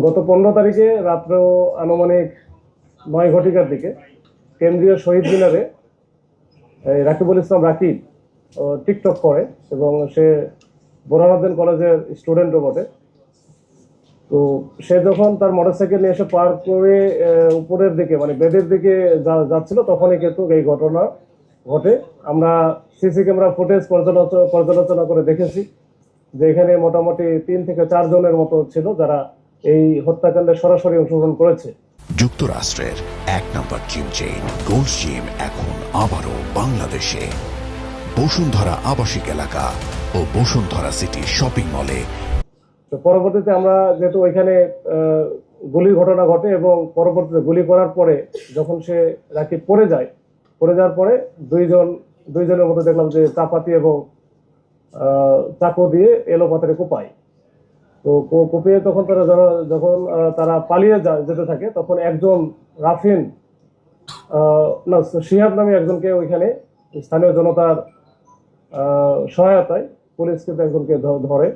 গত 15 তারিখে রাত্র আনুমানিক 9 ঘটিকার দিকে কেন্দ্রীয় শহীদ মিনারে রাকিবুল ইসলাম রাকিব টিকটক করে এবং সে বোরহানুদ্দিন কলেজের স্টুডেন্টও বটে। তো সে যখন তার মোটরসাইকেল নিয়ে এসে পার করে উপরের দিকে মানে বেদের দিকে যাচ্ছিল তখনই কিন্তু এই ঘটনা ঘটে। আমরা সিসি ক্যামেরা ফুটেজ পর্যালোচনা করে দেখেছি যে এখানে মোটামুটি 3 থেকে 4 জনের মতো ছিল যারা এই হত্যাকাণ্ডে সরাসরি অংশগ্রহণ করেছে। যুক্তরাষ্ট্রের 1 নম্বর জিম চেইন গোল্ড জিম এখন আবারও বাংলাদেশে বসুন্ধরা আবাসিক এলাকা ও বসুন্ধরা সিটি শপিং মলে। তো পরবর্তীতে আমরা যেহেতু ওইখানে গুলির ঘটনা ঘটে এবং পরবর্তীতে গুলি করার পরে যখন সে রাকিব পড়ে যাওয়ার পরে দুইজনের মধ্যে দেখলাম যে চাপাতি এবং চাকু দিয়ে এলোপাতারে কোপায়। তো কোপিয়ে তখন তারা পালিয়ে যেতে থাকে তখন একজন রাফিন শিহাব নামে একজনকে ওইখানে স্থানীয় জনতার সহায়তায় পুলিশ কিন্তু একজনকে ধরে।